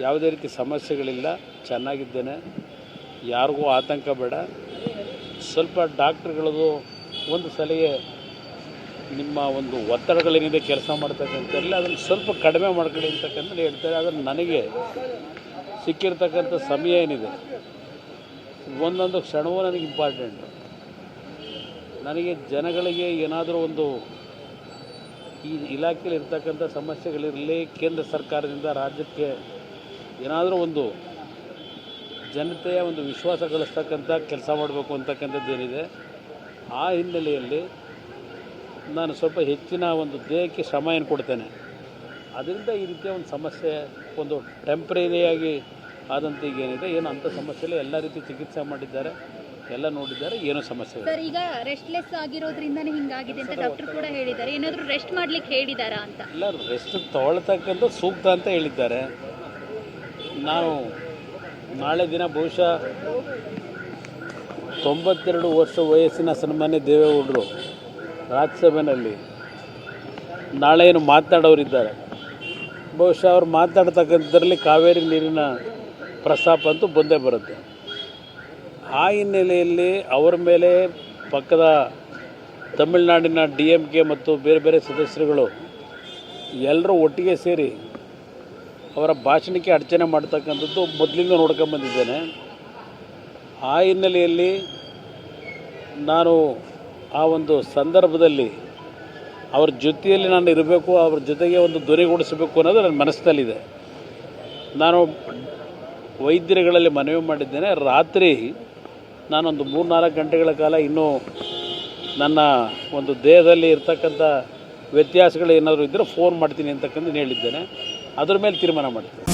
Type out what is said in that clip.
ಯಾವುದೇ ರೀತಿ ಸಮಸ್ಯೆಗಳಿಲ್ಲ, ಚೆನ್ನಾಗಿದ್ದೇನೆ. ಯಾರಿಗೂ ಆತಂಕ ಬೇಡ. ಸ್ವಲ್ಪ ಡಾಕ್ಟ್ರುಗಳದು ಒಂದು ಸಲಿಗೆ ನಿಮ್ಮ ಒಂದು ಒತ್ತಡಗಳೇನಿದೆ ಕೆಲಸ ಮಾಡ್ತಕ್ಕಂಥಲ್ಲ ಅದನ್ನು ಸ್ವಲ್ಪ ಕಡಿಮೆ ಮಾಡ್ಕೊಳ್ಳಿ ಅಂತಕ್ಕಂಥ ಹೇಳ್ತಾರೆ. ಆದರೆ ನನಗೆ ಸಿಕ್ಕಿರ್ತಕ್ಕಂಥ ಸಮಯ ಏನಿದೆ, ಒಂದೊಂದು ಕ್ಷಣವೂ ನನಗೆ ಇಂಪಾರ್ಟೆಂಟು. ನನಗೆ ಜನಗಳಿಗೆ ಏನಾದರೂ ಒಂದು ಈ ಇಲಾಖೆಯಲ್ಲಿ ಇರ್ತಕ್ಕಂಥ ಸಮಸ್ಯೆಗಳಿರಲಿ, ಕೇಂದ್ರ ಸರ್ಕಾರದಿಂದ ರಾಜ್ಯಕ್ಕೆ ಏನಾದರೂ ಒಂದು ಜನತೆಯ ಒಂದು ವಿಶ್ವಾಸ ಗಳಿಸ್ತಕ್ಕಂಥ ಕೆಲಸ ಮಾಡಬೇಕು ಅಂತಕ್ಕಂಥದ್ದು ಏನಿದೆ, ಆ ಹಿನ್ನೆಲೆಯಲ್ಲಿ ನಾನು ಸ್ವಲ್ಪ ಹೆಚ್ಚಿನ ಒಂದು ದೇಹಕ್ಕೆ ಶ್ರಮ ಏನು ಕೊಡ್ತೇನೆ. ಅದರಿಂದ ಈ ರೀತಿಯ ಒಂದು ಸಮಸ್ಯೆ ಒಂದು ಟೆಂಪ್ರರಿಯಾಗಿ ಆದಂಥ ಈಗ ಏನಿದೆ, ಏನು ಅಂಥ ಸಮಸ್ಯೆ ಇಲ್ಲ. ಎಲ್ಲ ರೀತಿ ಚಿಕಿತ್ಸೆ ಮಾಡಿದ್ದಾರೆ, ಎಲ್ಲ ನೋಡಿದ್ದಾರೆ, ಏನೂ ಸಮಸ್ಯೆ ಇಲ್ಲ. ಸರ್, ಈಗ ರೆಸ್ಟ್ಲೆಸ್ ಆಗಿರೋದ್ರಿಂದನೇ ಹಿಂಗಾಗಿದೆ ಅಂತ ಡಾಕ್ಟರ್ ಕೂಡ ಹೇಳಿದ್ದಾರೆ. ಏನಾದರೂ ರೆಸ್ಟ್ ಮಾಡ್ಲಿಕ್ಕೆ ಹೇಳಿದಾರಾ ಅಂತ? ಇಲ್ಲ, ರೆಸ್ಟ್ ತೊಗೊಳ್ತಕ್ಕಂಥ ಸೂಕ್ತ ಅಂತ ಹೇಳಿದ್ದಾರೆ. ನಾವು ನಾಳೆ ದಿನ ಬಹುಶಃ 92 ವರ್ಷ ವಯಸ್ಸಿನ ಸನ್ಮಾನ್ಯ ದೇವೇಗೌಡರು ರಾಜ್ಯಸಭೆಯಲ್ಲಿ ನಾಳೆ ಏನು ಮಾತನಾಡೋರಿದ್ದಾರೆ. ಬಹುಶಃ ಅವ್ರು ಮಾತನಾಡ್ತಕ್ಕಂಥದ್ರಲ್ಲಿ ಕಾವೇರಿ ನೀರಿನ ಪ್ರಸ್ತಾಪ ಅಂತೂ ಬಂದೇ ಬರುತ್ತೆ. ಆ ಹಿನ್ನೆಲೆಯಲ್ಲಿ ಅವರ ಮೇಲೆ ಪಕ್ಕದ ತಮಿಳುನಾಡಿನ DMK ಮತ್ತು ಬೇರೆ ಬೇರೆ ಸದಸ್ಯರುಗಳು ಎಲ್ಲರೂ ಒಟ್ಟಿಗೆ ಸೇರಿ ಅವರ ಭಾಷಣಕ್ಕೆ ಅಡಚಣೆ ಮಾಡ್ತಕ್ಕಂಥದ್ದು ಮೊದಲಿಂದ ನೋಡ್ಕೊಂಬಂದಿದ್ದೇನೆ. ಆ ಹಿನ್ನೆಲೆಯಲ್ಲಿ ನಾನು ಆ ಒಂದು ಸಂದರ್ಭದಲ್ಲಿ ಅವ್ರ ಜೊತೆಯಲ್ಲಿ ನಾನು ಇರಬೇಕು, ಅವ್ರ ಜೊತೆಗೆ ಒಂದು ಧ್ವನಿಗೂಡಿಸಬೇಕು ಅನ್ನೋದು ನನ್ನ ಮನಸ್ಸಿನಲ್ಲಿದೆ. ನಾನು ವೈದ್ಯರುಗಳಲ್ಲಿ ಮನವಿ ಮಾಡಿದ್ದೇನೆ, ರಾತ್ರಿ ನಾನೊಂದು 3-4 ಗಂಟೆಗಳ ಕಾಲ ಇನ್ನೂ ನನ್ನ ಒಂದು ದೇಹದಲ್ಲಿ ಇರ್ತಕ್ಕಂಥ ವ್ಯತ್ಯಾಸಗಳು ಏನಾದರೂ ಇದ್ದರೆ ಫೋನ್ ಮಾಡ್ತೀನಿ ಅಂತಕ್ಕಂಥ ಹೇಳಿದ್ದೇನೆ. ಅದ್ರ ಮೇಲೆ ತೀರ್ಮಾನ ಮಾಡ್ತೀನಿ.